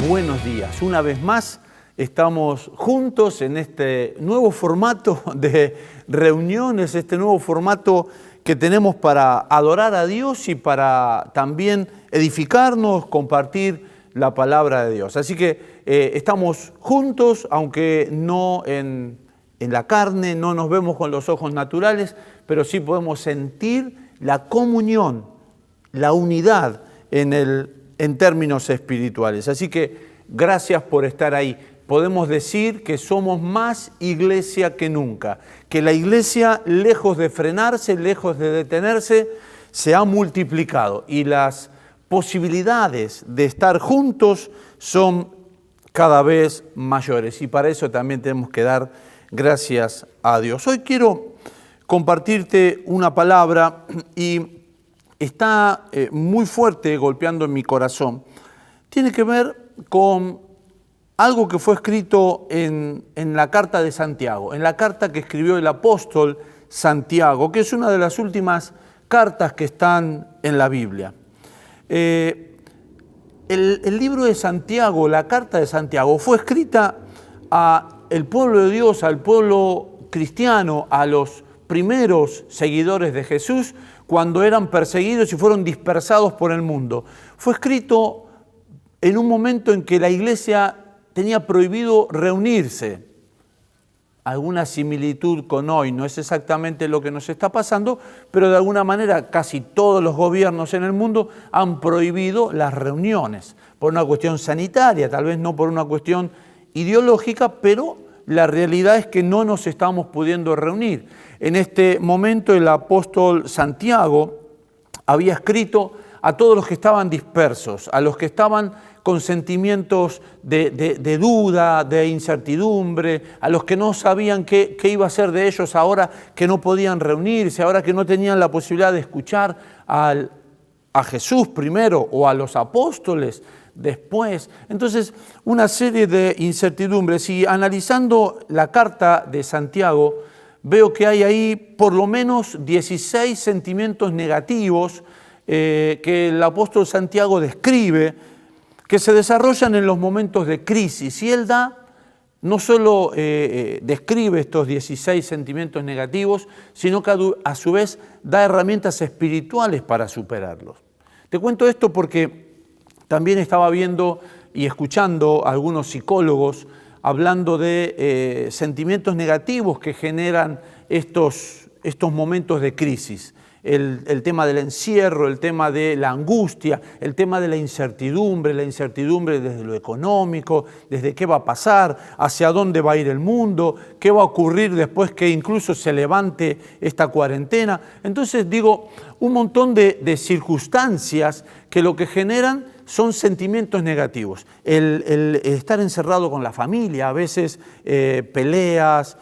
buenos días. Una vez más estamos juntos en este nuevo formato de reuniones, este nuevo formato que tenemos para adorar a Dios y para también edificarnos, compartir la palabra de Dios. Así que estamos juntos, aunque no en la carne, no nos vemos con los ojos naturales, pero sí podemos sentir la comunión, la unidad en términos espirituales. Así que gracias por estar ahí. Podemos decir que somos más iglesia que nunca, que la iglesia, lejos de frenarse, lejos de detenerse, se ha multiplicado y las posibilidades de estar juntos son cada vez mayores, y para eso también tenemos que dar gracias a Dios. Hoy quiero compartirte una palabra y está muy fuerte golpeando en mi corazón. Tiene que ver con algo que fue escrito en la carta de Santiago, en la carta que escribió el apóstol Santiago, que es una de las últimas cartas que están en la Biblia. El libro de Santiago, la carta de Santiago, fue escrita al pueblo de Dios, al pueblo cristiano, a los primeros seguidores de Jesús, cuando eran perseguidos y fueron dispersados por el mundo. Fue escrito en un momento en que la iglesia tenía prohibido reunirse. Alguna similitud con hoy, no es exactamente lo que nos está pasando, pero de alguna manera casi todos los gobiernos en el mundo han prohibido las reuniones, por una cuestión sanitaria, tal vez no por una cuestión ideológica, pero la realidad es que no nos estamos pudiendo reunir. En este momento el apóstol Santiago había escrito a todos los que estaban dispersos, a los que estaban con sentimientos de duda, de incertidumbre, a los que no sabían qué iba a ser de ellos ahora que no podían reunirse, ahora que no tenían la posibilidad de escuchar a Jesús primero o a los apóstoles después. Entonces, una serie de incertidumbres, y analizando la carta de Santiago, veo que hay ahí por lo menos 16 sentimientos negativos que el apóstol Santiago describe, que se desarrollan en los momentos de crisis. Y él no solo describe estos 16 sentimientos negativos, sino que a su vez da herramientas espirituales para superarlos. Te cuento esto porque también estaba viendo y escuchando a algunos psicólogos hablando de sentimientos negativos que generan estos momentos de crisis. El tema del encierro, el tema de la angustia, el tema de la incertidumbre desde lo económico, desde qué va a pasar, hacia dónde va a ir el mundo, qué va a ocurrir después que incluso se levante esta cuarentena. Entonces digo, un montón de circunstancias que lo que generan son sentimientos negativos. El estar encerrado con la familia, a veces peleas,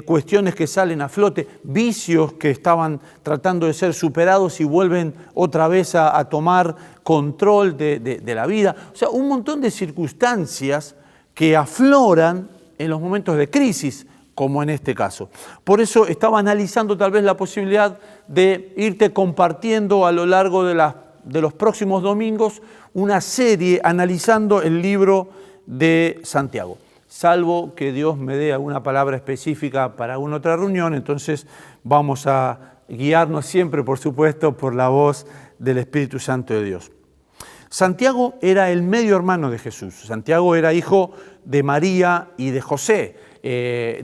cuestiones que salen a flote, vicios que estaban tratando de ser superados y vuelven otra vez a tomar control de la vida. O sea, un montón de circunstancias que afloran en los momentos de crisis, como en este caso. Por eso estaba analizando tal vez la posibilidad de irte compartiendo a lo largo de los próximos domingos una serie analizando el libro de Santiago. Salvo que Dios me dé alguna palabra específica para alguna otra reunión, entonces vamos a guiarnos siempre, por supuesto, por la voz del Espíritu Santo de Dios. Santiago era el medio hermano de Jesús. Santiago era hijo de María y de José.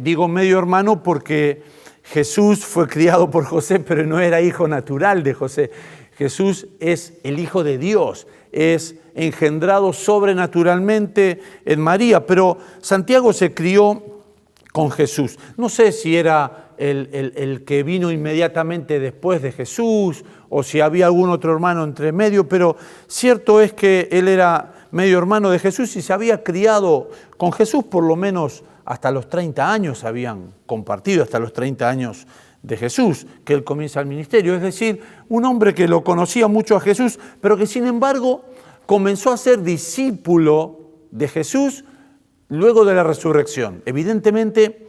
Digo medio hermano porque Jesús fue criado por José, pero no era hijo natural de José. Jesús es el Hijo de Dios, es engendrado sobrenaturalmente en María, pero Santiago se crió con Jesús. No sé si era el que vino inmediatamente después de Jesús o si había algún otro hermano entre medio, pero cierto es que él era medio hermano de Jesús y se había criado con Jesús por lo menos hasta los 30 años, habían compartido hasta los 30 años de Jesús, que él comienza el ministerio. Es decir, un hombre que lo conocía mucho a Jesús, pero que sin embargo comenzó a ser discípulo de Jesús luego de la resurrección. Evidentemente,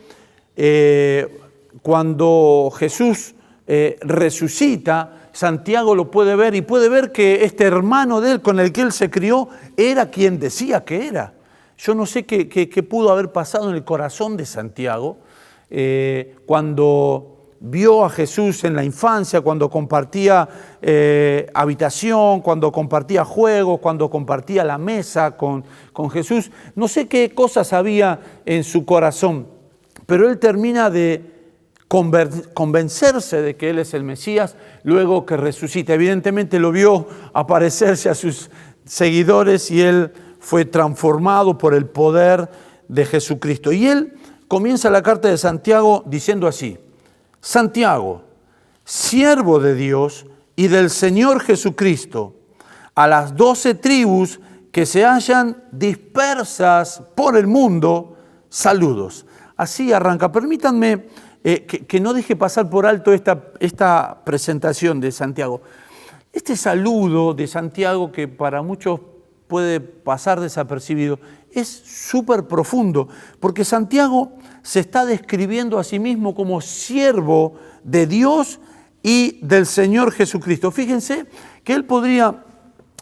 cuando Jesús resucita Santiago lo puede ver y puede ver que este hermano de él con el que él se crió era quien decía que era. Yo no sé qué pudo haber pasado en el corazón de Santiago cuando vio a Jesús en la infancia, cuando compartía habitación, cuando compartía juegos, cuando compartía la mesa con Jesús. No sé qué cosas había en su corazón, pero él termina de convencerse de que él es el Mesías luego que resucita. Evidentemente lo vio aparecerse a sus seguidores y él fue transformado por el poder de Jesucristo. Y él comienza la carta de Santiago diciendo así: Santiago, siervo de Dios y del Señor Jesucristo, a las 12 tribus que se hallan dispersas por el mundo, saludos. Así arranca. Permítanme que no deje pasar por alto esta presentación de Santiago. Este saludo de Santiago, que para muchos puede pasar desapercibido, es súper profundo, porque Santiago se está describiendo a sí mismo como siervo de Dios y del Señor Jesucristo. Fíjense que él podría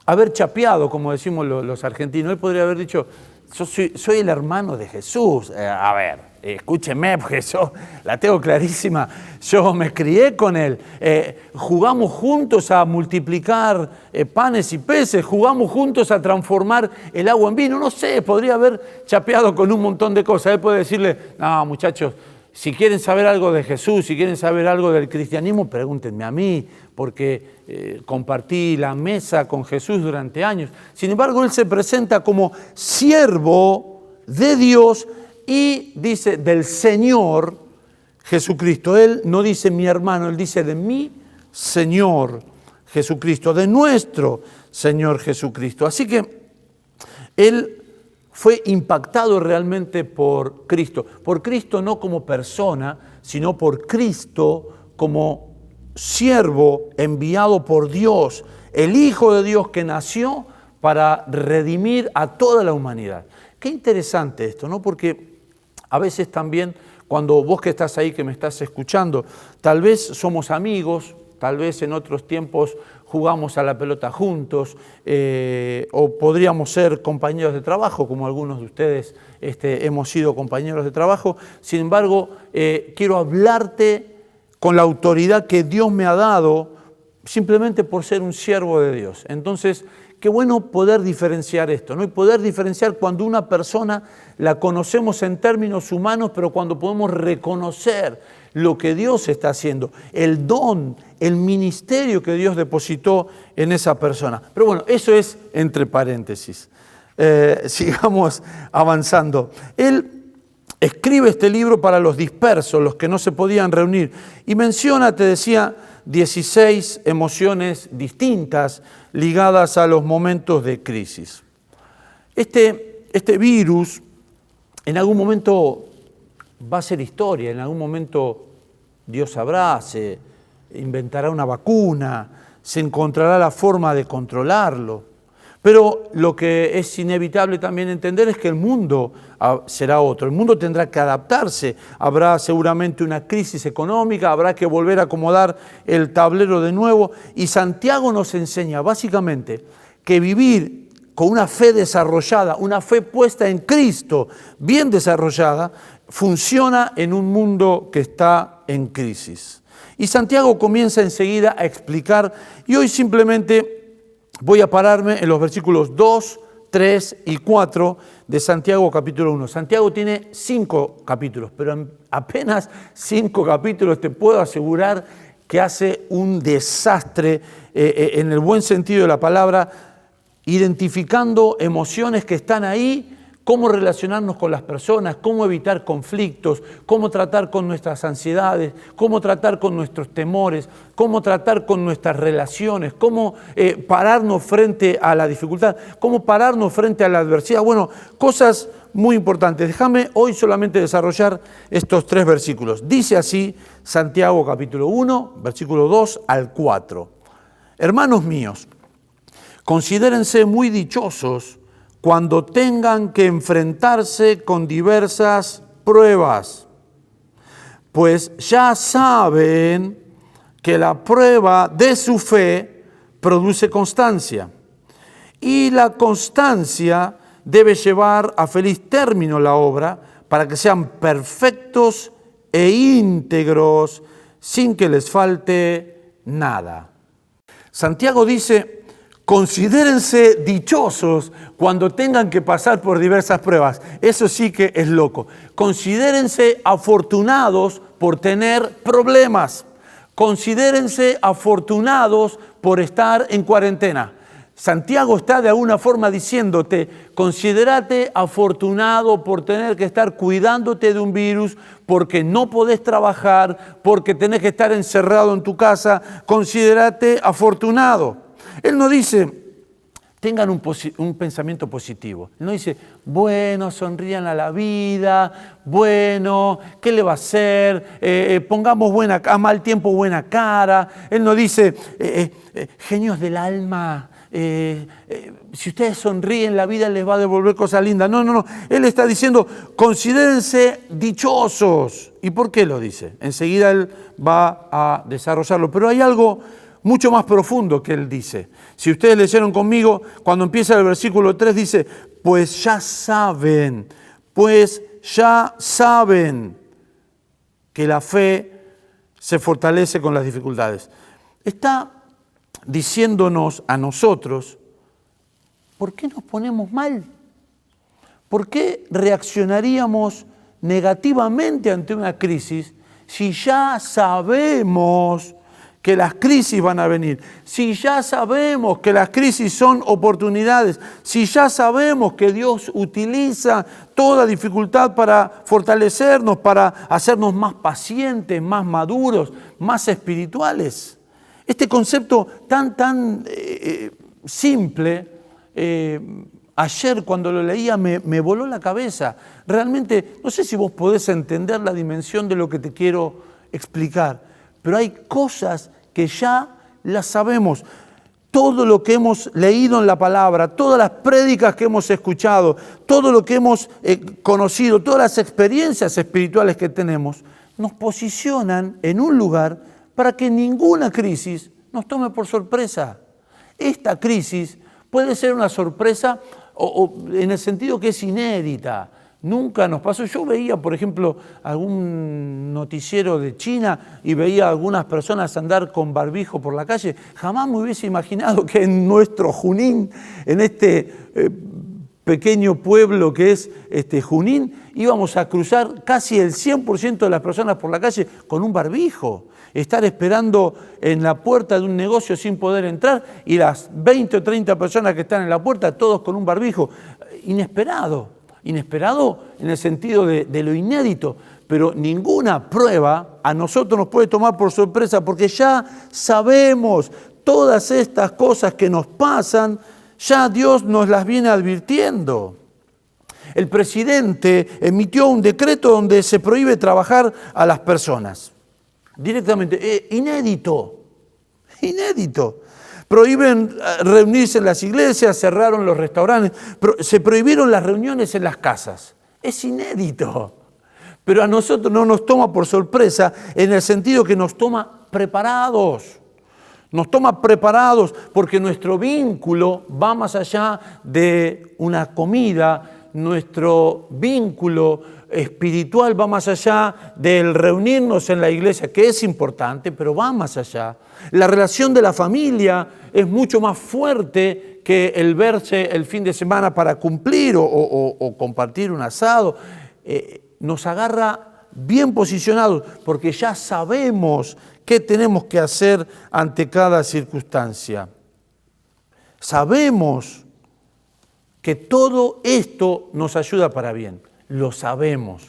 haber chapeado, como decimos los argentinos, él podría haber dicho: yo soy el hermano de Jesús. A ver, escúcheme, porque yo la tengo clarísima. Yo me crié con él. Jugamos juntos a multiplicar panes y peces. Jugamos juntos a transformar el agua en vino. No sé, podría haber chapeado con un montón de cosas. Él puede decirle: no, muchachos, si quieren saber algo de Jesús, si quieren saber algo del cristianismo, pregúntenme a mí, porque compartí la mesa con Jesús durante años. Sin embargo, él se presenta como siervo de Dios y dice del Señor Jesucristo. Él no dice mi hermano, él dice de mi Señor Jesucristo, de nuestro Señor Jesucristo. Así que él fue impactado realmente por Cristo no como persona, sino por Cristo como siervo enviado por Dios, el Hijo de Dios que nació para redimir a toda la humanidad. Qué interesante esto, ¿no? Porque a veces también, cuando vos que estás ahí, que me estás escuchando, tal vez somos amigos, tal vez en otros tiempos jugamos a la pelota juntos, o podríamos ser compañeros de trabajo, como algunos de ustedes hemos sido compañeros de trabajo. Sin embargo, quiero hablarte con la autoridad que Dios me ha dado, simplemente por ser un siervo de Dios. Entonces, qué bueno poder diferenciar esto, ¿no? Y poder diferenciar cuando una persona la conocemos en términos humanos, pero cuando podemos reconocer lo que Dios está haciendo, el don, el ministerio que Dios depositó en esa persona. Pero bueno, eso es entre paréntesis. Sigamos avanzando. Él escribe este libro para los dispersos, los que no se podían reunir, y menciona, te decía, 16 emociones distintas ligadas a los momentos de crisis. Este virus en algún momento va a ser historia, en algún momento Dios sabrá, se inventará una vacuna, se encontrará la forma de controlarlo. Pero lo que es inevitable también entender es que el mundo será otro, el mundo tendrá que adaptarse, habrá seguramente una crisis económica, habrá que volver a acomodar el tablero de nuevo, y Santiago nos enseña básicamente que vivir con una fe desarrollada, una fe puesta en Cristo, bien desarrollada, funciona en un mundo que está en crisis. Y Santiago comienza enseguida a explicar, y hoy simplemente voy a pararme en los versículos 2, 3 y 4 de Santiago capítulo 1. Santiago tiene 5 capítulos, pero en apenas 5 capítulos te puedo asegurar que hace un desastre en el buen sentido de la palabra, identificando emociones que están ahí, cómo relacionarnos con las personas, cómo evitar conflictos, cómo tratar con nuestras ansiedades, cómo tratar con nuestros temores, cómo tratar con nuestras relaciones, cómo pararnos frente a la dificultad, cómo pararnos frente a la adversidad. Bueno, cosas muy importantes. Déjame hoy solamente desarrollar estos 3 versículos. Dice así Santiago capítulo 1, versículo 2 al 4. Hermanos míos, considérense muy dichosos cuando tengan que enfrentarse con diversas pruebas, pues ya saben que la prueba de su fe produce constancia. Y la constancia debe llevar a feliz término la obra para que sean perfectos e íntegros sin que les falte nada. Santiago dice: considérense dichosos cuando tengan que pasar por diversas pruebas. Eso sí que es loco. Considérense afortunados por tener problemas. Considérense afortunados por estar en cuarentena. Santiago está de alguna forma diciéndote: considérate afortunado por tener que estar cuidándote de un virus, porque no podés trabajar, porque tenés que estar encerrado en tu casa. Considérate afortunado. Él no dice: tengan un pensamiento positivo. Él no dice: bueno, sonrían a la vida, bueno, ¿qué le va a hacer? Pongamos a mal tiempo buena cara. Él no dice: genios del alma, si ustedes sonríen, la vida les va a devolver cosas lindas. No. Él está diciendo: considérense dichosos. ¿Y por qué lo dice? Enseguida él va a desarrollarlo. Pero hay algo mucho más profundo que él dice. Si ustedes leyeron conmigo, cuando empieza el versículo 3 dice: pues ya saben que la fe se fortalece con las dificultades. Está diciéndonos a nosotros: ¿por qué nos ponemos mal? ¿Por qué reaccionaríamos negativamente ante una crisis si ya sabemos que las crisis van a venir, si ya sabemos que las crisis son oportunidades, si ya sabemos que Dios utiliza toda dificultad para fortalecernos, para hacernos más pacientes, más maduros, más espirituales? Este concepto tan simple, ayer cuando lo leía me voló la cabeza. Realmente, no sé si vos podés entender la dimensión de lo que te quiero explicar, pero hay cosas que ya las sabemos. Todo lo que hemos leído en la palabra, todas las prédicas que hemos escuchado, todo lo que hemos conocido, todas las experiencias espirituales que tenemos, nos posicionan en un lugar para que ninguna crisis nos tome por sorpresa. Esta crisis puede ser una sorpresa o en el sentido que es inédita. Nunca nos pasó. Yo veía, por ejemplo, algún noticiero de China y veía a algunas personas andar con barbijo por la calle. Jamás me hubiese imaginado que en nuestro Junín, en este pequeño pueblo que es Junín, íbamos a cruzar casi el 100% de las personas por la calle con un barbijo. Estar esperando en la puerta de un negocio sin poder entrar y las 20 o 30 personas que están en la puerta, todos con un barbijo. Inesperado en el sentido de lo inédito, pero ninguna prueba a nosotros nos puede tomar por sorpresa, porque ya sabemos todas estas cosas que nos pasan, ya Dios nos las viene advirtiendo. El presidente emitió un decreto donde se prohíbe trabajar a las personas. Directamente, inédito. Prohíben reunirse en las iglesias, cerraron los restaurantes, se prohibieron las reuniones en las casas. Es inédito. Pero a nosotros no nos toma por sorpresa en el sentido que nos toma preparados. Nos toma preparados porque nuestro vínculo va más allá de una comida, nuestro vínculo espiritual va más allá del reunirnos en la iglesia, que es importante, pero va más allá. La relación de la familia es mucho más fuerte que el verse el fin de semana para cumplir o compartir un asado. Nos agarra bien posicionados porque ya sabemos qué tenemos que hacer ante cada circunstancia. Sabemos que todo esto nos ayuda para bien. Lo sabemos.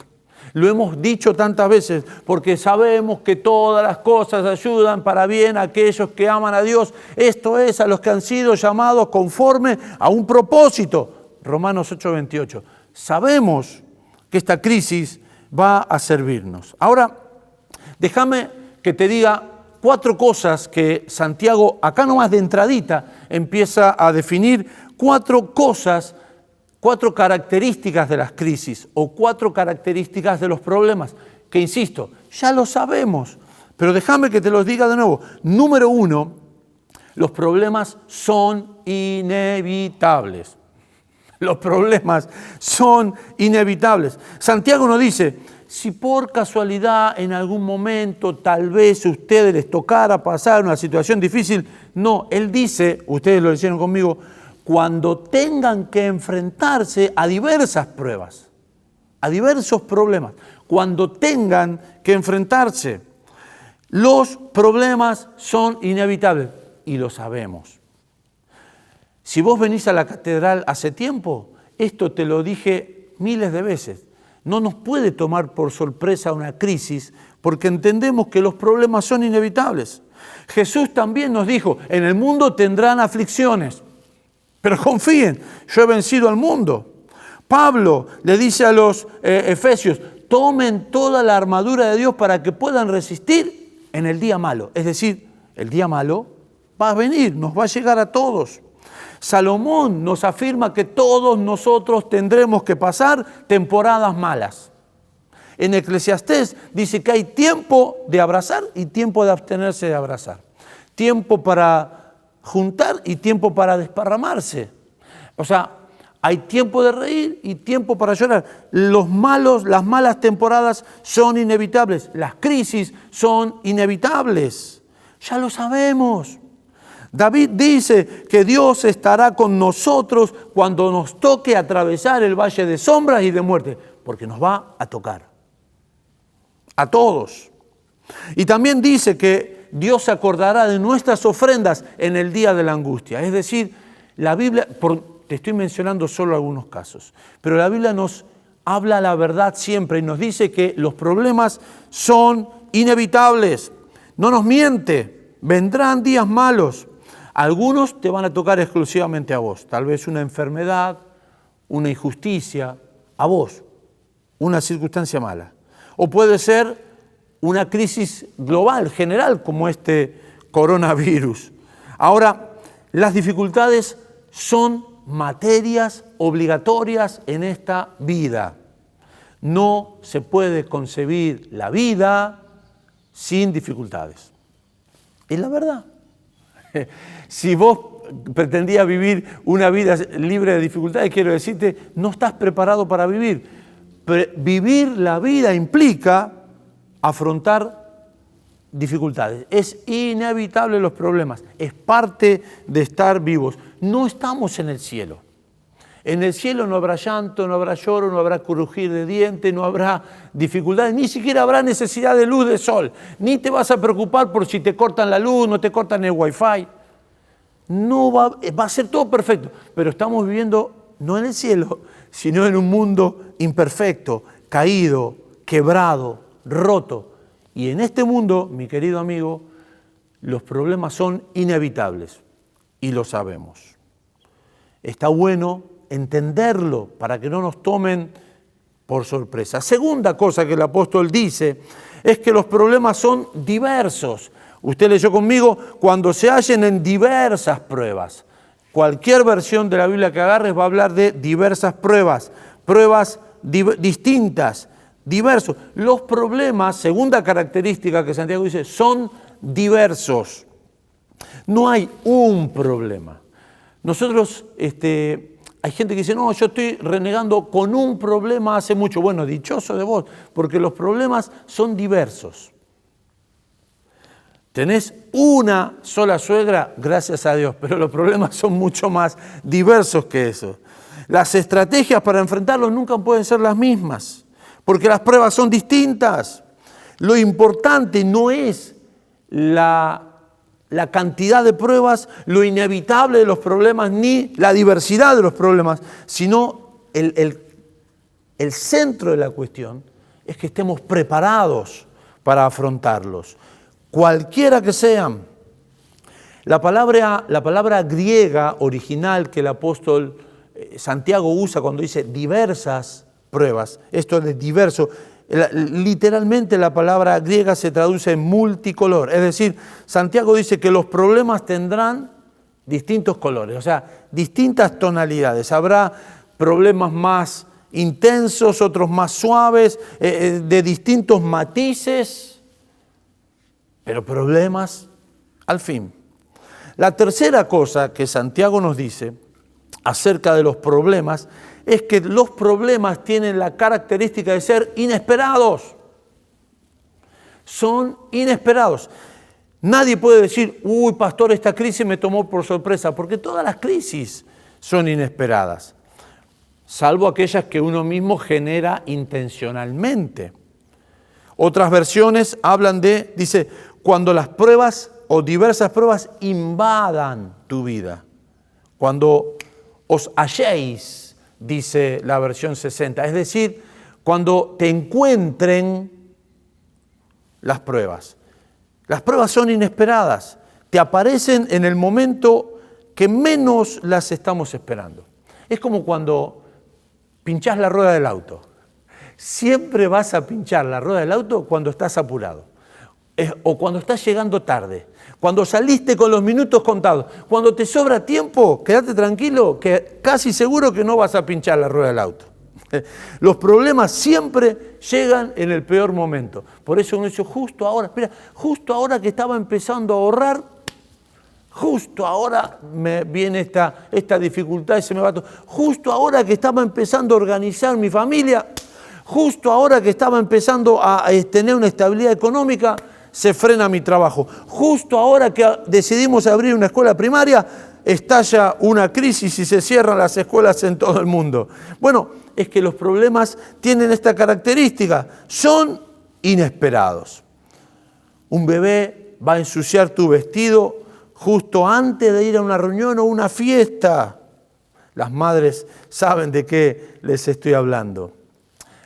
Lo hemos dicho tantas veces, porque sabemos que todas las cosas ayudan para bien a aquellos que aman a Dios. Esto es, a los que han sido llamados conforme a un propósito. Romanos 8:28. Sabemos que esta crisis va a servirnos. Ahora, déjame que te diga 4 cosas que Santiago, acá nomás de entradita, empieza a definir 4 cosas, 4 características de las crisis o 4 características de los problemas, que insisto, ya lo sabemos, Pero déjame que te los diga de nuevo. Número uno, los problemas son inevitables. Los problemas son inevitables. Santiago nos dice, si por casualidad en algún momento tal vez a ustedes les tocara pasar una situación difícil, no, él dice, ustedes lo hicieron conmigo, cuando tengan que enfrentarse a diversas pruebas, a diversos problemas, cuando tengan que enfrentarse, los problemas son inevitables y lo sabemos. Si vos venís a la catedral hace tiempo, esto te lo dije miles de veces, no nos puede tomar por sorpresa una crisis porque entendemos que los problemas son inevitables. Jesús también nos dijo, en el mundo tendrán aflicciones, pero confíen, yo he vencido al mundo. Pablo le dice a los efesios, tomen toda la armadura de Dios para que puedan resistir en el día malo. Es decir, el día malo va a venir, nos va a llegar a todos. Salomón nos afirma que todos nosotros tendremos que pasar temporadas malas. En Eclesiastés dice que hay tiempo de abrazar y tiempo de abstenerse de abrazar. Tiempo para juntar y tiempo para desparramarse. O sea, hay tiempo de reír y tiempo para llorar. Las malas temporadas son inevitables. Las crisis son inevitables. Ya lo sabemos. David dice que Dios estará con nosotros cuando nos toque atravesar el valle de sombras y de muerte, porque nos va a tocar. A todos. Y también dice que Dios se acordará de nuestras ofrendas en el día de la angustia. Es decir, la Biblia, te estoy mencionando solo algunos casos, pero la Biblia nos habla la verdad siempre y nos dice que los problemas son inevitables. No nos miente, vendrán días malos. Algunos te van a tocar exclusivamente a vos, tal vez una enfermedad, una injusticia, a vos, una circunstancia mala. O puede ser una crisis global, general, como este coronavirus. Ahora, las dificultades son materias obligatorias en esta vida. No se puede concebir la vida sin dificultades. Es la verdad. Si vos pretendías vivir una vida libre de dificultades, quiero decirte, no estás preparado para vivir. Vivir la vida implica afrontar dificultades. Es inevitable los problemas, es parte de estar vivos. No estamos en el cielo. En el cielo no habrá llanto, no habrá lloro, no habrá crujir de dientes, no habrá dificultades, ni siquiera habrá necesidad de luz de sol. Ni te vas a preocupar por si te cortan la luz, no te cortan el wifi. No va a ser todo perfecto, pero estamos viviendo no en el cielo, sino en un mundo imperfecto, caído, quebrado, roto. Y en este mundo, mi querido amigo, los problemas son inevitables y lo sabemos. Está bueno entenderlo para que no nos tomen por sorpresa. Segunda cosa que el apóstol dice es que los problemas son diversos. Usted leyó conmigo, cuando se hallen en diversas pruebas. Cualquier versión de la Biblia que agarres va a hablar de diversas pruebas, distintas, diversos. Los problemas, segunda característica que Santiago dice, son diversos. No hay un problema. Nosotros, hay gente que dice, no, yo estoy renegando con un problema hace mucho. Bueno, dichoso de vos, porque los problemas son diversos. Tenés una sola suegra, gracias a Dios, pero los problemas son mucho más diversos que eso. Las estrategias para enfrentarlos nunca pueden ser las mismas, porque las pruebas son distintas. Lo importante no es la cantidad de pruebas, lo inevitable de los problemas, ni la diversidad de los problemas, sino el centro de la cuestión es que estemos preparados para afrontarlos, cualquiera que sean. La palabra griega original que el apóstol Santiago usa cuando dice diversas pruebas, esto de diverso, literalmente la palabra griega se traduce en multicolor, es decir, Santiago dice que los problemas tendrán distintos colores, o sea, distintas tonalidades. Habrá problemas más intensos, otros más suaves, de distintos matices. pero problemas al fin. La tercera cosa que Santiago nos dice acerca de los problemas es que los problemas tienen la característica de ser inesperados. Son inesperados. Nadie puede decir, uy, pastor, esta crisis me tomó por sorpresa, porque todas las crisis son inesperadas, salvo aquellas que uno mismo genera intencionalmente. Otras versiones hablan de, dice, cuando las pruebas o diversas pruebas invadan tu vida. Cuando os halléis, dice la versión 60, es decir, cuando te encuentren las pruebas. Las pruebas son inesperadas, te aparecen en el momento que menos las estamos esperando. Es como cuando pinchás la rueda del auto. Siempre vas a pinchar la rueda del auto cuando estás apurado, o cuando estás llegando tarde, cuando saliste con los minutos contados. Cuando te sobra tiempo, quédate tranquilo, que casi seguro que no vas a pinchar la rueda del auto. Los problemas siempre llegan en el peor momento. Por eso uno dice, justo justo ahora que estaba empezando a ahorrar, justo ahora me viene esta dificultad y se me va todo. Justo ahora que estaba empezando a organizar mi familia, justo ahora que estaba empezando a tener una estabilidad económica, se frena mi trabajo. Justo ahora que decidimos abrir una escuela primaria, estalla una crisis y se cierran las escuelas en todo el mundo. Bueno, es que los problemas tienen esta característica, son inesperados. Un bebé va a ensuciar tu vestido justo antes de ir a una reunión o una fiesta. Las madres saben de qué les estoy hablando.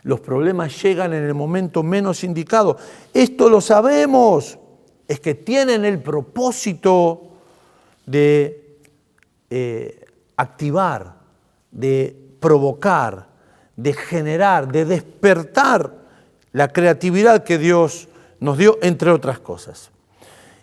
Los problemas llegan en el momento menos indicado. Esto lo sabemos. Es que tienen el propósito de activar, de provocar, de generar, de despertar la creatividad que Dios nos dio, entre otras cosas.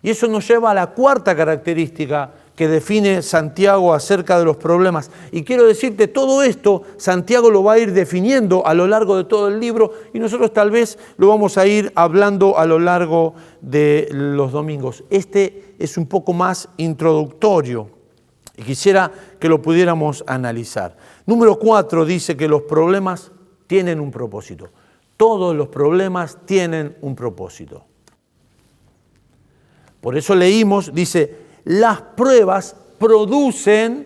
Y eso nos lleva a la cuarta característica que define Santiago acerca de los problemas. Y quiero decirte, todo esto Santiago lo va a ir definiendo a lo largo de todo el libro y nosotros tal vez lo vamos a ir hablando a lo largo de los domingos. Este es un poco más introductorio y quisiera que lo pudiéramos analizar. Número 4 dice que los problemas tienen un propósito. Todos los problemas tienen un propósito. Por eso leímos, dice, las pruebas producen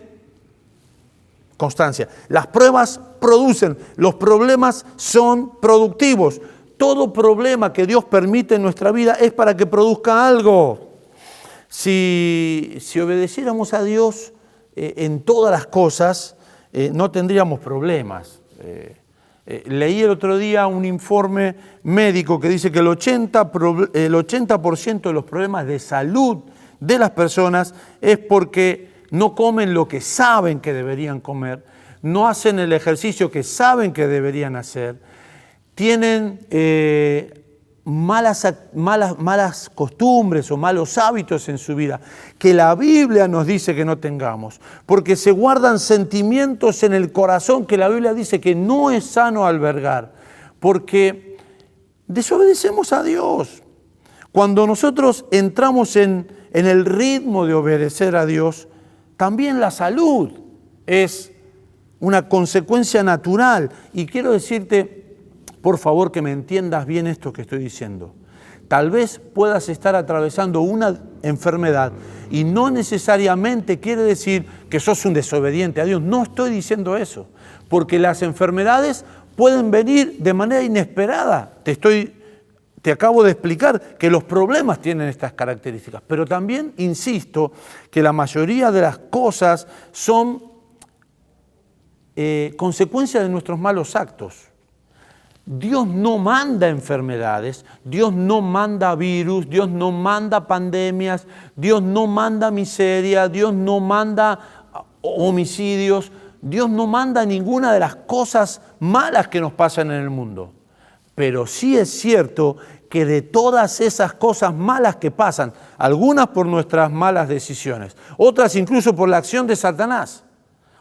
constancia. Las pruebas producen, los problemas son productivos. Todo problema que Dios permite en nuestra vida es para que produzca algo. Si obedeciéramos a Dios en todas las cosas, no tendríamos problemas. Leí el otro día un informe médico que dice que el 80% de los problemas de salud de las personas es porque no comen lo que saben que deberían comer, no hacen el ejercicio que saben que deberían hacer, tienen malas costumbres o malos hábitos en su vida, que la Biblia nos dice que no tengamos, porque se guardan sentimientos en el corazón que la Biblia dice que no es sano albergar, porque desobedecemos a Dios. Cuando nosotros entramos en el ritmo de obedecer a Dios, también la salud es una consecuencia natural. Y quiero decirte, por favor, que me entiendas bien esto que estoy diciendo. Tal vez puedas estar atravesando una enfermedad y no necesariamente quiere decir que sos un desobediente a Dios. No estoy diciendo eso, porque las enfermedades pueden venir de manera inesperada. Te acabo de explicar que los problemas tienen estas características, pero también insisto que la mayoría de las cosas son consecuencia de nuestros malos actos. Dios no manda enfermedades, Dios no manda virus, Dios no manda pandemias, Dios no manda miseria, Dios no manda homicidios, Dios no manda ninguna de las cosas malas que nos pasan en el mundo. Pero sí es cierto que de todas esas cosas malas que pasan, algunas por nuestras malas decisiones, otras incluso por la acción de Satanás,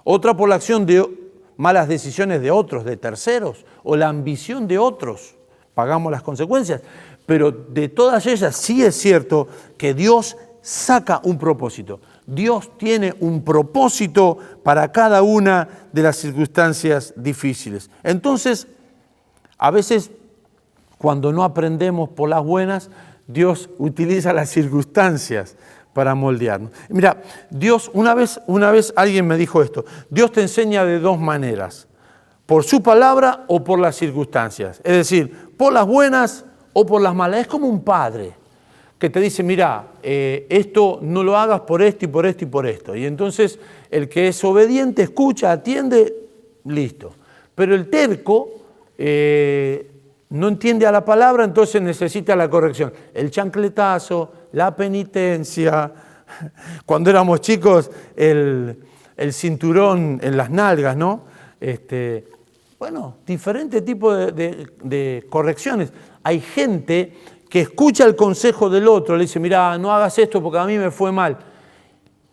otra por la acción de malas decisiones de otros, de terceros, o la ambición de otros, pagamos las consecuencias. pero de todas ellas sí es cierto que Dios saca un propósito. Dios tiene un propósito para cada una de las circunstancias difíciles. Entonces, a veces, cuando no aprendemos por las buenas, Dios utiliza las circunstancias para moldearnos. Mira, Dios, una vez alguien me dijo esto: Dios te enseña de dos maneras, por su palabra o por las circunstancias. Es decir, por las buenas o por las malas. Es como un padre que te dice, mira, esto no lo hagas por esto y por esto y por esto. Y entonces el que es obediente escucha, atiende, listo. Pero el terco no entiende a la palabra, entonces necesita la corrección. El chancletazo, la penitencia. Cuando éramos chicos, el cinturón en las nalgas, ¿no? Bueno, diferentes tipos de correcciones. Hay gente que escucha el consejo del otro, le dice, mira, no hagas esto porque a mí me fue mal,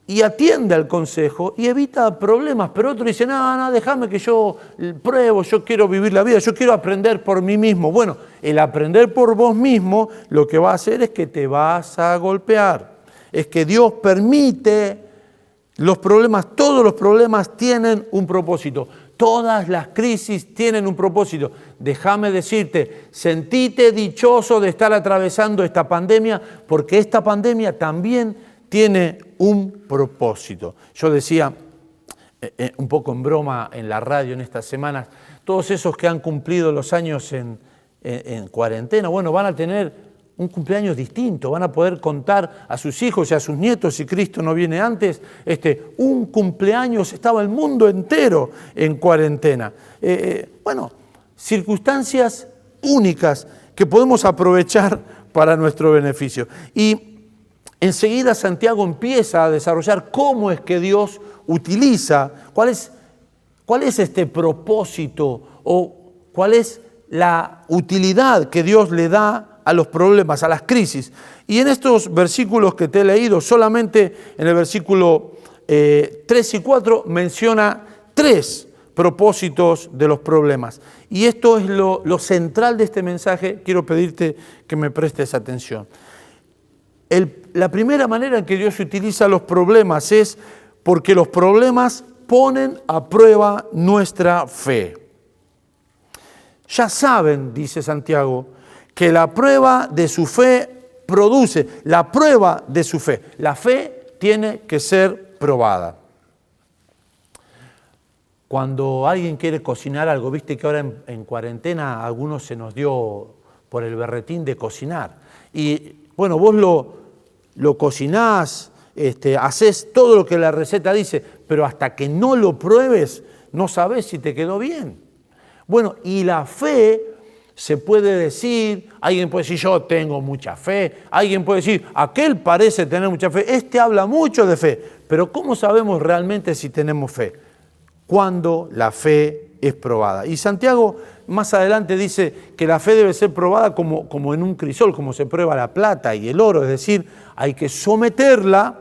y atiende al consejo y evita problemas, pero otro dice, no, déjame que yo pruebo, yo quiero vivir la vida, yo quiero aprender por mí mismo. Bueno, el aprender por vos mismo lo que va a hacer es que te vas a golpear, es que Dios permite los problemas, todos los problemas tienen un propósito. Todas las crisis tienen un propósito. Déjame decirte, sentite dichoso de estar atravesando esta pandemia, porque esta pandemia también tiene un propósito. Yo decía, un poco en broma en la radio en estas semanas, todos esos que han cumplido los años en cuarentena, bueno, van a tener un cumpleaños distinto, van a poder contar a sus hijos y a sus nietos, si Cristo no viene antes, un cumpleaños, estaba el mundo entero en cuarentena. Bueno, circunstancias únicas que podemos aprovechar para nuestro beneficio. Y enseguida Santiago empieza a desarrollar cómo es que Dios utiliza, cuál es este propósito o cuál es la utilidad que Dios le da a los problemas, a las crisis. Y en estos versículos que te he leído, solamente en el versículo 3 y 4 menciona 3 propósitos de los problemas. Y esto es lo central de este mensaje. Quiero pedirte que me prestes atención. La primera manera en que Dios utiliza los problemas es porque los problemas ponen a prueba nuestra fe. Ya saben, dice Santiago, que la prueba de su fe produce, la prueba de su fe. La fe tiene que ser probada. Cuando alguien quiere cocinar algo, viste que ahora en cuarentena a algunos se nos dio por el berretín de cocinar. Y bueno, vos lo cocinás, haces todo lo que la receta dice, pero hasta que no lo pruebes, no sabés si te quedó bien. Bueno, y la fe se puede decir, alguien puede decir yo tengo mucha fe, alguien puede decir aquel parece tener mucha fe, habla mucho de fe, pero ¿cómo sabemos realmente si tenemos fe? Cuando la fe es probada. Y Santiago más adelante dice que la fe debe ser probada como en un crisol, como se prueba la plata y el oro, es decir, hay que someterla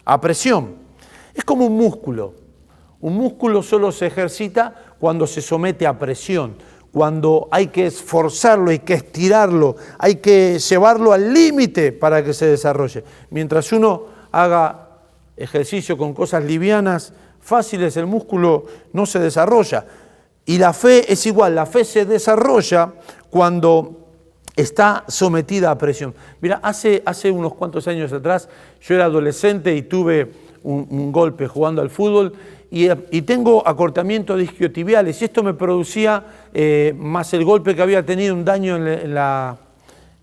a presión. Es como un músculo solo se ejercita cuando se somete a presión, cuando hay que esforzarlo, hay que estirarlo, hay que llevarlo al límite para que se desarrolle. Mientras uno haga ejercicio con cosas livianas, fáciles, el músculo no se desarrolla. Y la fe es igual, la fe se desarrolla cuando está sometida a presión. Mira, hace unos cuantos años atrás, yo era adolescente y tuve un golpe jugando al fútbol, y tengo acortamiento de isquiotibiales, y esto me producía, más el golpe que había tenido, un daño en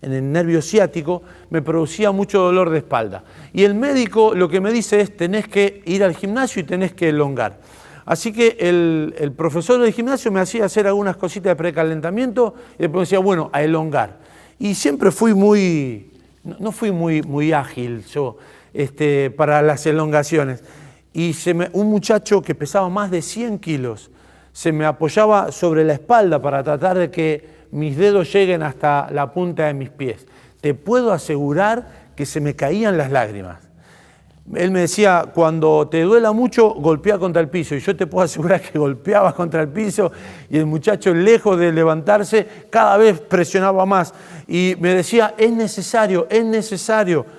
el nervio ciático, me producía mucho dolor de espalda. Y el médico lo que me dice es, tenés que ir al gimnasio y tenés que elongar. Así que el profesor del gimnasio me hacía hacer algunas cositas de precalentamiento, y después decía, bueno, a elongar. Y siempre no fui muy ágil yo para las elongaciones. Y un muchacho que pesaba más de 100 kilos se me apoyaba sobre la espalda para tratar de que mis dedos lleguen hasta la punta de mis pies. Te puedo asegurar que se me caían las lágrimas. Él me decía, cuando te duela mucho, golpea contra el piso. Y yo te puedo asegurar que golpeaba contra el piso y el muchacho, lejos de levantarse, cada vez presionaba más. Y me decía, es necesario,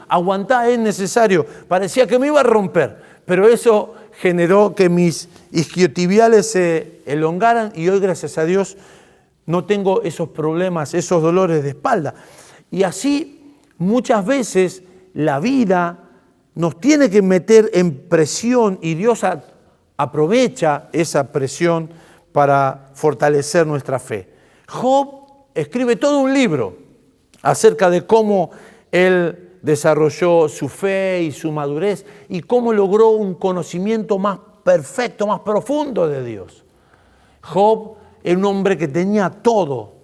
aguantá, es necesario. Parecía que me iba a romper, pero eso generó que mis isquiotibiales se elongaran y hoy, gracias a Dios, no tengo esos problemas, esos dolores de espalda. Y así, muchas veces, la vida nos tiene que meter en presión y Dios aprovecha esa presión para fortalecer nuestra fe. Job escribe todo un libro acerca de cómo él desarrolló su fe y su madurez y cómo logró un conocimiento más perfecto, más profundo de Dios. Job era un hombre que tenía todo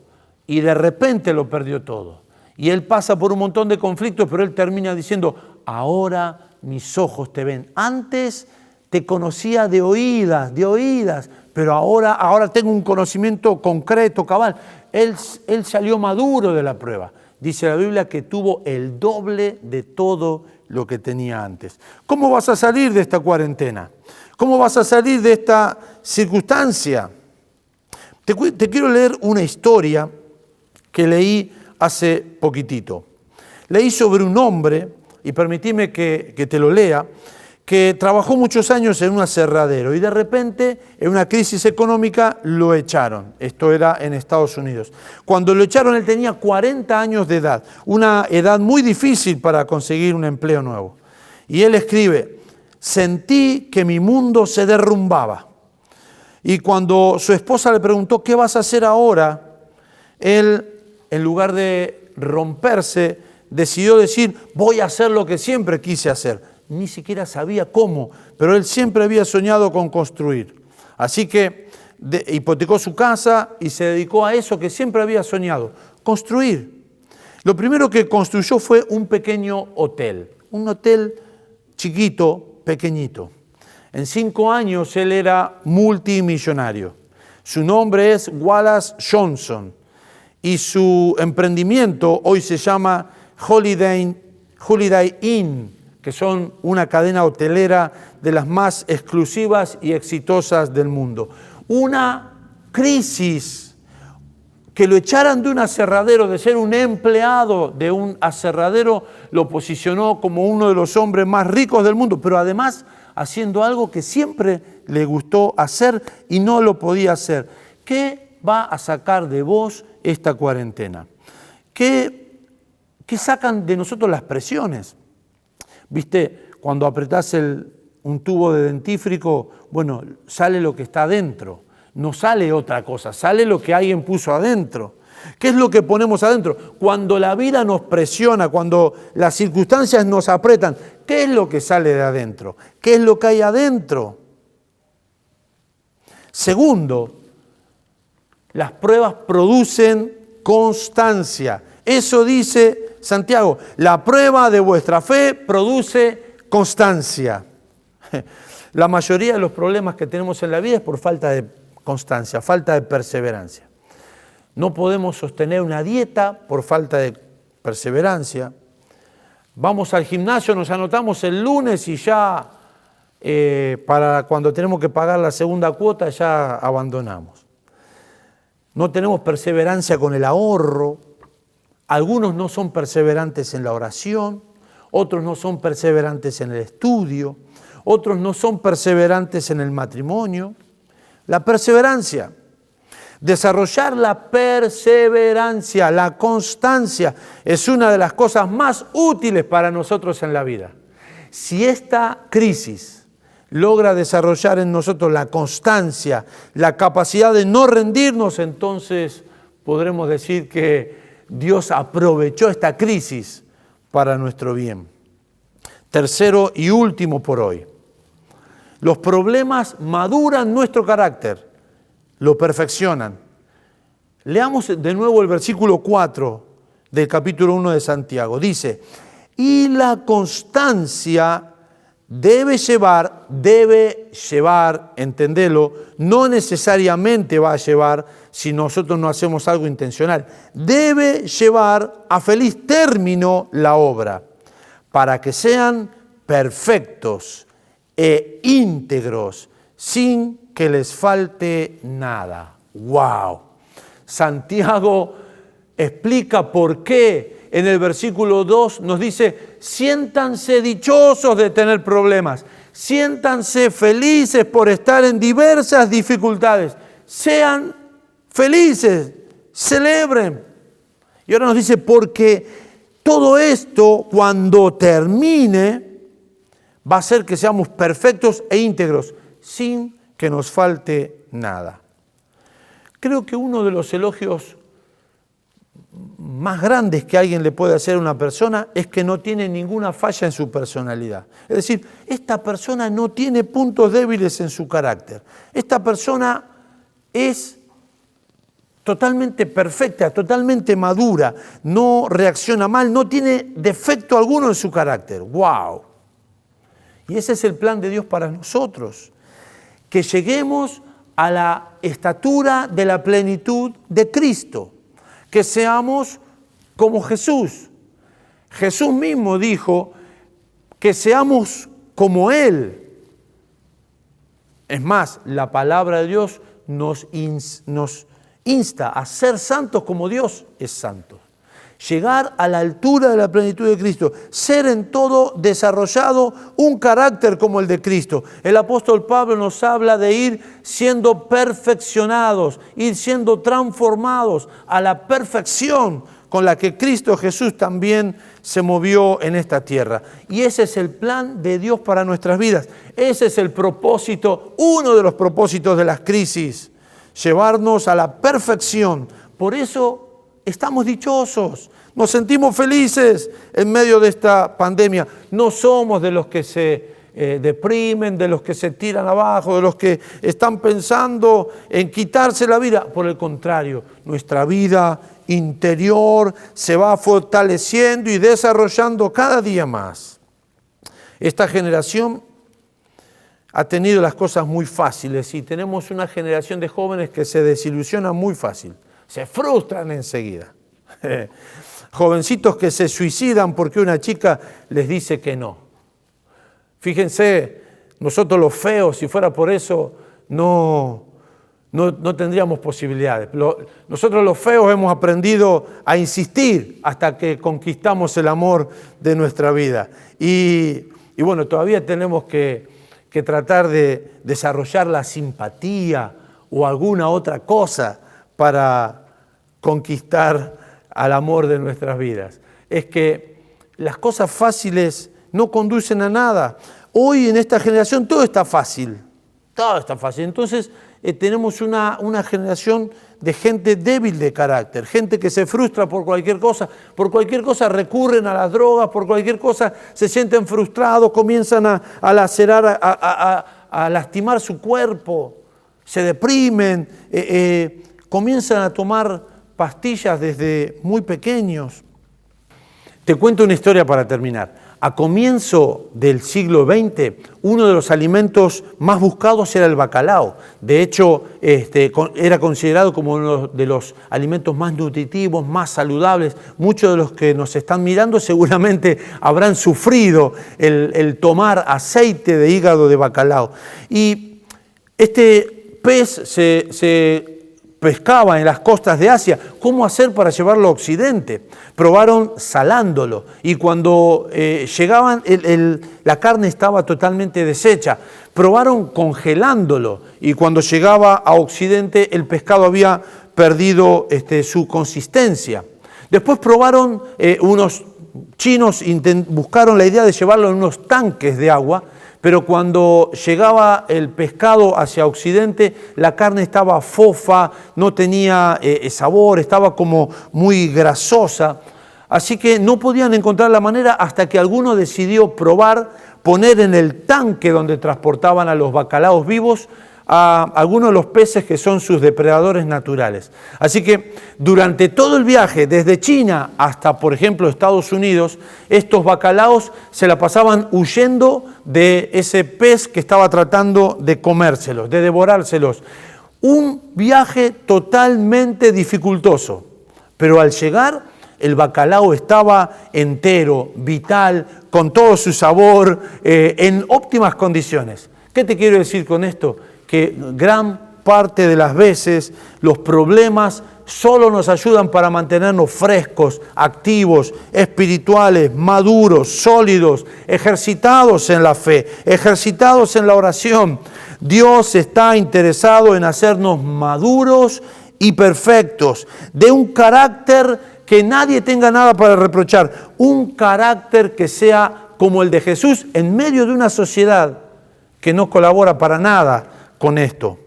y de repente lo perdió todo. Y él pasa por un montón de conflictos, pero él termina diciendo, ahora mis ojos te ven. Antes te conocía de oídas, pero ahora tengo un conocimiento concreto, cabal. Él salió maduro de la prueba. Dice la Biblia que tuvo el doble de todo lo que tenía antes. ¿Cómo vas a salir de esta cuarentena? ¿Cómo vas a salir de esta circunstancia? Te quiero leer una historia que leí hace poquitito. Leí sobre un hombre, y permitime que te lo lea, que trabajó muchos años en un aserradero y de repente, en una crisis económica, lo echaron. Esto era en Estados Unidos. Cuando lo echaron, él tenía 40 años de edad, una edad muy difícil para conseguir un empleo nuevo. Y él escribe, sentí que mi mundo se derrumbaba. Y cuando su esposa le preguntó, ¿qué vas a hacer ahora? Él, en lugar de romperse, decidió decir, voy a hacer lo que siempre quise hacer. Ni siquiera sabía cómo, pero él siempre había soñado con construir. Así que hipotecó su casa y se dedicó a eso que siempre había soñado, construir. Lo primero que construyó fue un pequeño hotel, un hotel chiquito, pequeñito. En 5 años él era multimillonario. Su nombre es Wallace Johnson y su emprendimiento hoy se llama Holiday Inn, que son una cadena hotelera de las más exclusivas y exitosas del mundo. Una crisis, que lo echaran de un aserradero, de ser un empleado de un aserradero, lo posicionó como uno de los hombres más ricos del mundo, pero además haciendo algo que siempre le gustó hacer y no lo podía hacer. ¿Qué va a sacar de vos esta cuarentena? ¿Qué sacan de nosotros las presiones? ¿Viste? Cuando apretás un tubo de dentífrico, bueno, sale lo que está adentro. No sale otra cosa, sale lo que alguien puso adentro. ¿Qué es lo que ponemos adentro? Cuando la vida nos presiona, cuando las circunstancias nos apretan, ¿qué es lo que sale de adentro? ¿Qué es lo que hay adentro? Segundo, las pruebas producen constancia. Eso dice Santiago, la prueba de vuestra fe produce constancia. La mayoría de los problemas que tenemos en la vida es por falta de constancia, falta de perseverancia. No podemos sostener una dieta por falta de perseverancia. Vamos al gimnasio, nos anotamos el lunes y ya para cuando tenemos que pagar la segunda cuota ya abandonamos. No tenemos perseverancia con el ahorro. Algunos no son perseverantes en la oración, otros no son perseverantes en el estudio, otros no son perseverantes en el matrimonio. La perseverancia, desarrollar la perseverancia, la constancia, es una de las cosas más útiles para nosotros en la vida. Si esta crisis logra desarrollar en nosotros la constancia, la capacidad de no rendirnos, entonces podremos decir que Dios aprovechó esta crisis para nuestro bien. Tercero y último por hoy. Los problemas maduran nuestro carácter, lo perfeccionan. Leamos de nuevo el versículo 4 del capítulo 1 de Santiago. Dice, y la constancia debe llevar, entendelo, no necesariamente va a llevar si nosotros no hacemos algo intencional. Debe llevar a feliz término la obra, para que sean perfectos e íntegros, sin que les falte nada. ¡Wow! Santiago explica por qué en el versículo 2 nos dice: siéntanse dichosos de tener problemas, siéntanse felices por estar en diversas dificultades, sean felices, celebren. Y ahora nos dice, porque todo esto, cuando termine, va a hacer que seamos perfectos e íntegros, sin que nos falte nada. Creo que uno de los elogios más grandes que alguien le puede hacer a una persona es que no tiene ninguna falla en su personalidad. Es decir, esta persona no tiene puntos débiles en su carácter. Esta persona es totalmente perfecta, totalmente madura, no reacciona mal, no tiene defecto alguno en su carácter. ¡Wow! Y ese es el plan de Dios para nosotros, que lleguemos a la estatura de la plenitud de Cristo, que seamos como Jesús. Jesús mismo dijo que seamos como Él. Es más, la palabra de Dios nos insta a ser santos como Dios es santo. Llegar a la altura de la plenitud de Cristo, ser en todo desarrollado un carácter como el de Cristo. El apóstol Pablo nos habla de ir siendo perfeccionados, ir siendo transformados a la perfección con la que Cristo Jesús también se movió en esta tierra. Y ese es el plan de Dios para nuestras vidas. Ese es el propósito, uno de los propósitos de las crisis, llevarnos a la perfección. Por eso estamos dichosos, nos sentimos felices en medio de esta pandemia. No somos de los que se deprimen, de los que se tiran abajo, de los que están pensando en quitarse la vida. Por el contrario, nuestra vida interior se va fortaleciendo y desarrollando cada día más. Esta generación ha tenido las cosas muy fáciles y tenemos una generación de jóvenes que se desilusionan muy fácil. Se frustran enseguida. Jovencitos que se suicidan porque una chica les dice que no. Fíjense, nosotros los feos, si fuera por eso, no tendríamos posibilidades. Nosotros los feos hemos aprendido a insistir hasta que conquistamos el amor de nuestra vida. Y bueno, todavía tenemos que tratar de desarrollar la simpatía o alguna otra cosa para conquistar al amor de nuestras vidas. Es que las cosas fáciles no conducen a nada. Hoy en esta generación todo está fácil. Todo está fácil. Entonces tenemos una generación de gente débil de carácter, gente que se frustra por cualquier cosa recurren a las drogas, por cualquier cosa se sienten frustrados, comienzan a lacerar, a lastimar su cuerpo, se deprimen, comienzan a tomar pastillas desde muy pequeños. Te cuento una historia para terminar. A comienzo del siglo XX, uno de los alimentos más buscados era el bacalao. De hecho, era considerado como uno de los alimentos más nutritivos, más saludables. Muchos de los que nos están mirando seguramente habrán sufrido el tomar aceite de hígado de bacalao. Y este pez se pescaba en las costas de Asia. ¿Cómo hacer para llevarlo a Occidente? Probaron salándolo y cuando llegaban la carne estaba totalmente deshecha. Probaron congelándolo y cuando llegaba a Occidente el pescado había perdido su consistencia. Después probaron, unos chinos buscaron la idea de llevarlo en unos tanques de agua, pero cuando llegaba el pescado hacia Occidente, la carne estaba fofa, no tenía sabor, estaba como muy grasosa. Así que no podían encontrar la manera hasta que alguno decidió probar poner en el tanque donde transportaban a los bacalaos vivos a algunos de los peces que son sus depredadores naturales. Así que durante todo el viaje, desde China hasta, por ejemplo, Estados Unidos, estos bacalaos se la pasaban huyendo de ese pez que estaba tratando de comérselos, de devorárselos. Un viaje totalmente dificultoso, pero al llegar el bacalao estaba entero, vital, con todo su sabor, en óptimas condiciones. ¿Qué te quiero decir con esto? Que gran parte de las veces los problemas solo nos ayudan para mantenernos frescos, activos, espirituales, maduros, sólidos, ejercitados en la fe, ejercitados en la oración. Dios está interesado en hacernos maduros y perfectos, de un carácter que nadie tenga nada para reprochar, un carácter que sea como el de Jesús en medio de una sociedad que no colabora para nada con esto.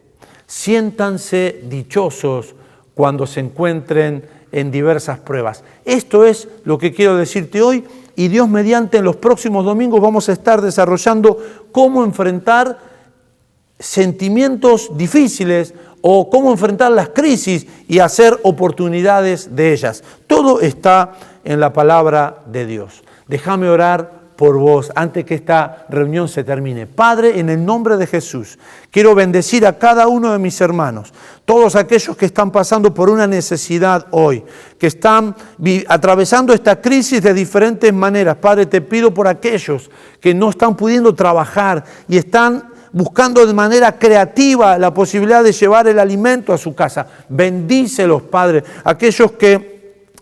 Siéntanse dichosos cuando se encuentren en diversas pruebas. Esto es lo que quiero decirte hoy, y Dios mediante en los próximos domingos vamos a estar desarrollando cómo enfrentar sentimientos difíciles o cómo enfrentar las crisis y hacer oportunidades de ellas. Todo está en la palabra de Dios. Déjame orar por vos antes que esta reunión se termine. Padre, en el nombre de Jesús, quiero bendecir a cada uno de mis hermanos, todos aquellos que están pasando por una necesidad hoy, que están atravesando esta crisis de diferentes maneras. Padre, te pido por aquellos que no están pudiendo trabajar y están buscando de manera creativa la posibilidad de llevar el alimento a su casa. Bendícelos, Padre. Aquellos que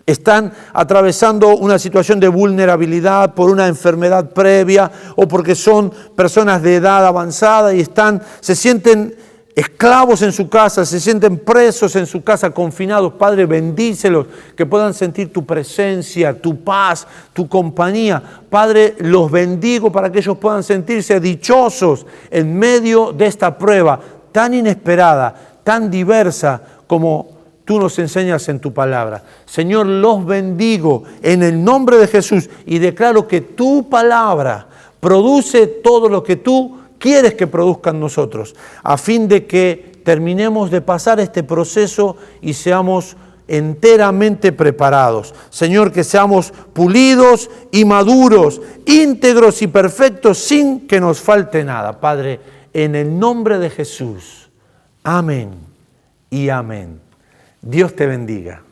están atravesando una situación de vulnerabilidad por una enfermedad previa o porque son personas de edad avanzada y se sienten esclavos en su casa, se sienten presos en su casa, confinados. Padre, bendícelos, que puedan sentir tu presencia, tu paz, tu compañía. Padre, los bendigo para que ellos puedan sentirse dichosos en medio de esta prueba tan inesperada, tan diversa como tú nos enseñas en tu palabra. Señor, los bendigo en el nombre de Jesús y declaro que tu palabra produce todo lo que tú quieres que produzcan nosotros, a fin de que terminemos de pasar este proceso y seamos enteramente preparados. Señor, que seamos pulidos y maduros, íntegros y perfectos, sin que nos falte nada. Padre, en el nombre de Jesús. Amén y amén. Dios te bendiga.